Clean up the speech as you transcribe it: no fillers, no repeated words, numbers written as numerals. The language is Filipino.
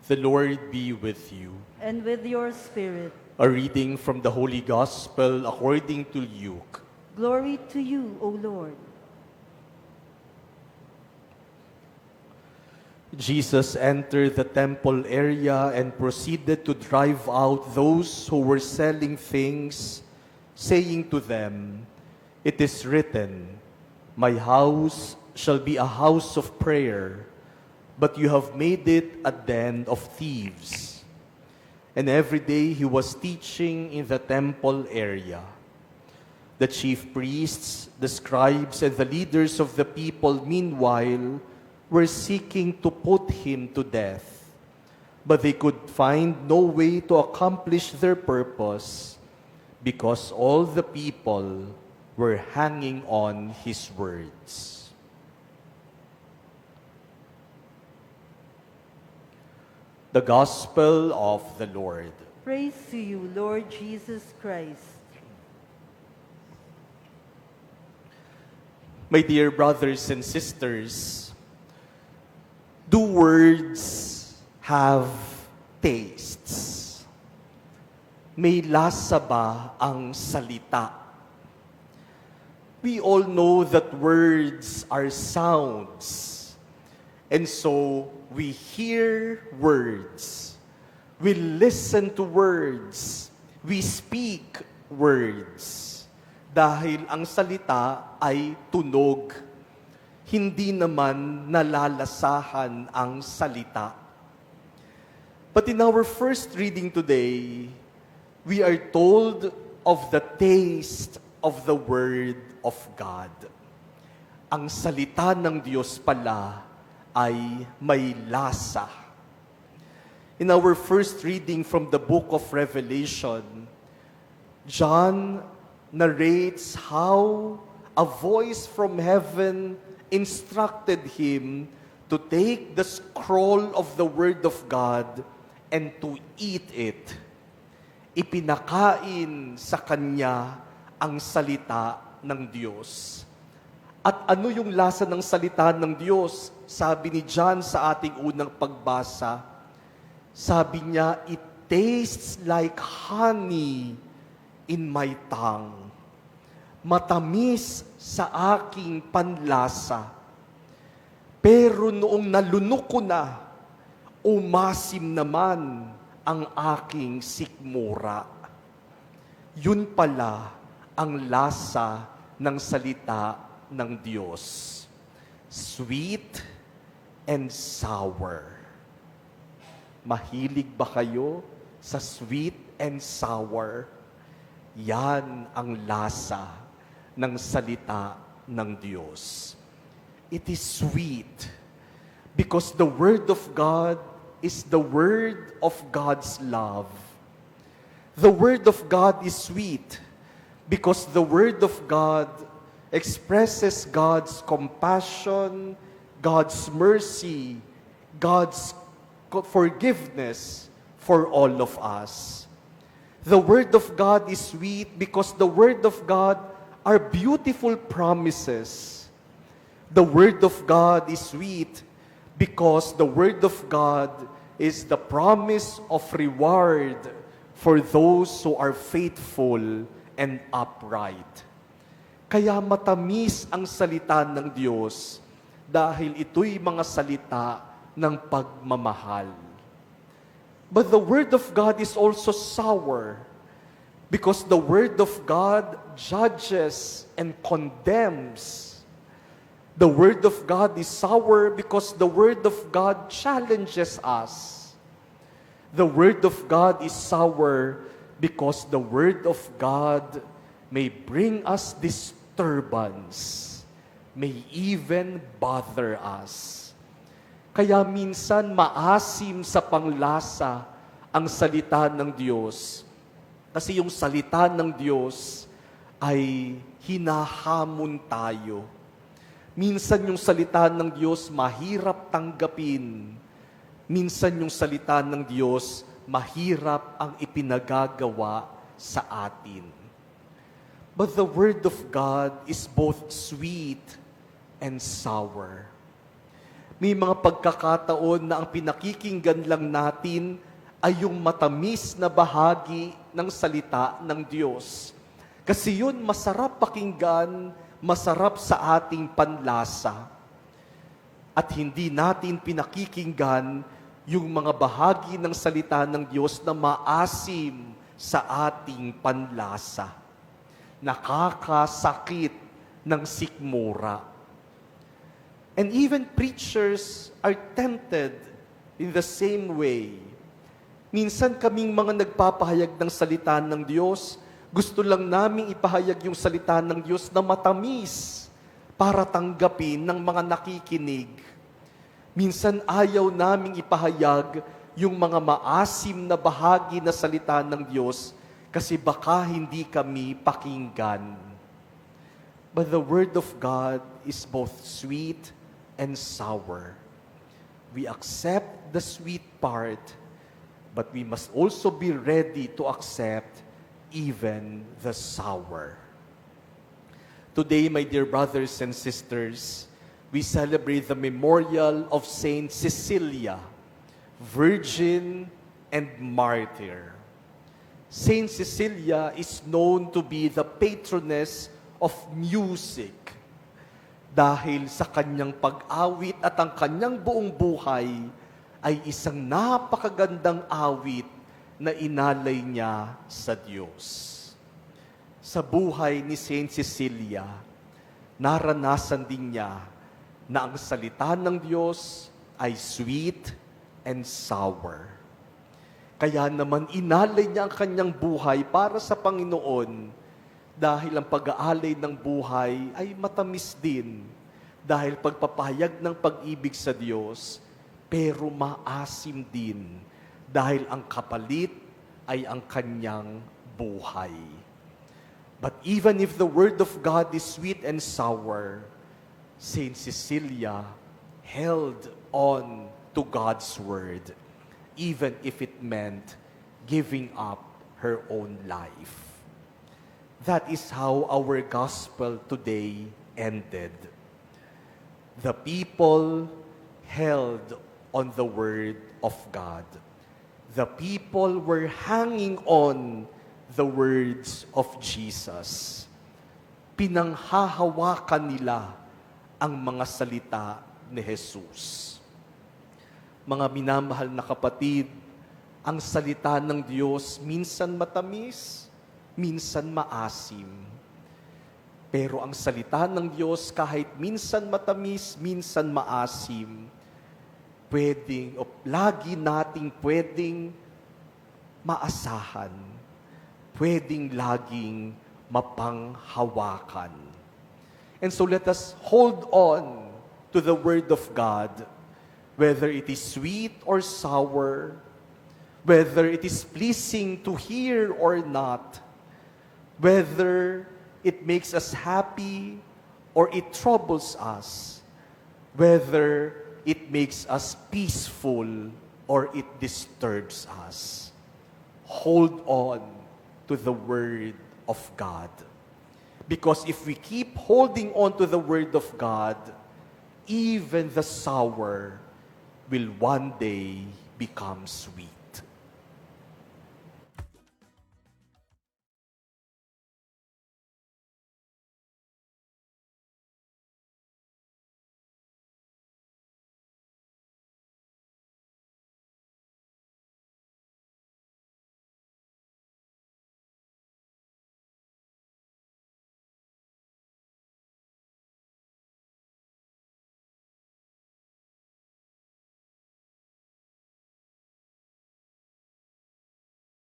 The Lord be with you. And with your spirit. A reading from the Holy Gospel according to Luke. Glory to you, O Lord. Jesus entered the temple area and proceeded to drive out those who were selling things, saying to them, "It is written, 'My house shall be a house of prayer,' but you have made it a den of thieves." And every day he was teaching in the temple area. The chief priests, the scribes, and the leaders of the people, meanwhile, were seeking to put him to death. But they could find no way to accomplish their purpose because all the people were hanging on his words. The Gospel of the Lord. Praise to you, Lord Jesus Christ. My dear brothers and sisters, do words have tastes? May lasa ba ang salita? We all know that words are sounds. And so, we hear words. We listen to words. We speak words. Dahil ang salita ay tunog. Hindi naman nalalasahan ang salita. But in our first reading today, we are told of the taste of the Word of God. Ang salita ng Diyos pala ay may lasa. In our first reading from the book of Revelation, John narrates how a voice from heaven instructed him to take the scroll of the Word of God and to eat it. Ipinakain sa kanya ang salita ng Diyos. At ano yung lasa ng salita ng Diyos? Sabi ni John sa ating unang pagbasa, sabi niya, "It tastes like honey in my tongue." Matamis sa aking panlasa. Pero noong nalunok ko na, umasim naman ang aking sikmura. Yun pala ang lasa ng salita ng Diyos. Sweet and sour. Mahilig ba kayo sa sweet and sour? Yan ang lasa ng salita ng Diyos. It is sweet because the Word of God is the Word of God's love. The Word of God is sweet because the Word of God expresses God's compassion, God's mercy, God's forgiveness for all of us. The Word of God is sweet because the Word of God are beautiful promises. The Word of God is sweet because the Word of God is the promise of reward for those who are faithful and upright. Kaya matamis ang salita ng Diyos dahil ito'y mga salita ng pagmamahal. But the Word of God is also sour because the Word of God judges and condemns. The Word of God is sour because the Word of God challenges us. The Word of God is sour because the Word of God may bring us disturbance, may even bother us. Kaya minsan maasim sa panglasa ang salita ng Diyos. Kasi yung salita ng Diyos ay hinahamon tayo. Minsan yung salita ng Diyos mahirap tanggapin. Minsan yung salita ng Diyos mahirap ang ipinagagawa sa atin. But the Word of God is both sweet and sour. May mga pagkakataon na ang pinakikinggan lang natin ay yung matamis na bahagi ng salita ng Diyos. Kasi yun masarap pakinggan, masarap sa ating panlasa. At hindi natin pinakikinggan yung mga bahagi ng salita ng Diyos na maasim sa ating panlasa. Nakakasakit ng sikmura. And even preachers are tempted in the same way. Minsan kaming mga nagpapahayag ng salita ng Diyos, gusto lang naming ipahayag yung salita ng Diyos na matamis para tanggapin ng mga nakikinig. Minsan ayaw naming ipahayag yung mga maasim na bahagi na salita ng Diyos kasi baka hindi kami pakinggan. But the Word of God is both sweet and sour. We accept the sweet part, but we must also be ready to accept even the sour. Today, my dear brothers and sisters, we celebrate the memorial of Saint Cecilia, Virgin and Martyr. Saint Cecilia is known to be the patroness of music dahil sa kanyang pag-awit at ang kanyang buong buhay ay isang napakagandang awit na inalay niya sa Diyos. Sa buhay ni Saint Cecilia, naranasan din niya na ang salita ng Diyos ay sweet and sour. Kaya naman inalay niya ang kanyang buhay para sa Panginoon dahil ang pag-aalay ng buhay ay matamis din dahil pagpapahayag ng pag-ibig sa Diyos, pero maasim din dahil ang kapalit ay ang kanyang buhay. But even if the Word of God is sweet and sour, Saint Cecilia held on to God's Word, even if it meant giving up her own life. That is how our gospel today ended. The people held on the Word of God. The people were hanging on the words of Jesus. Pinanghahawakan nila ang mga salita ni Jesus. Mga minamahal na kapatid, ang salita ng Diyos minsan matamis, minsan maasim. Pero ang salita ng Diyos kahit minsan matamis, minsan maasim, lagi nating pwedeng maasahan, pwedeng laging mapanghawakan. And so let us hold on to the Word of God, whether it is sweet or sour, whether it is pleasing to hear or not, whether it makes us happy or it troubles us, whether it makes us peaceful or it disturbs us. Hold on to the Word of God. Because if we keep holding on to the Word of God, even the sour will one day become sweet.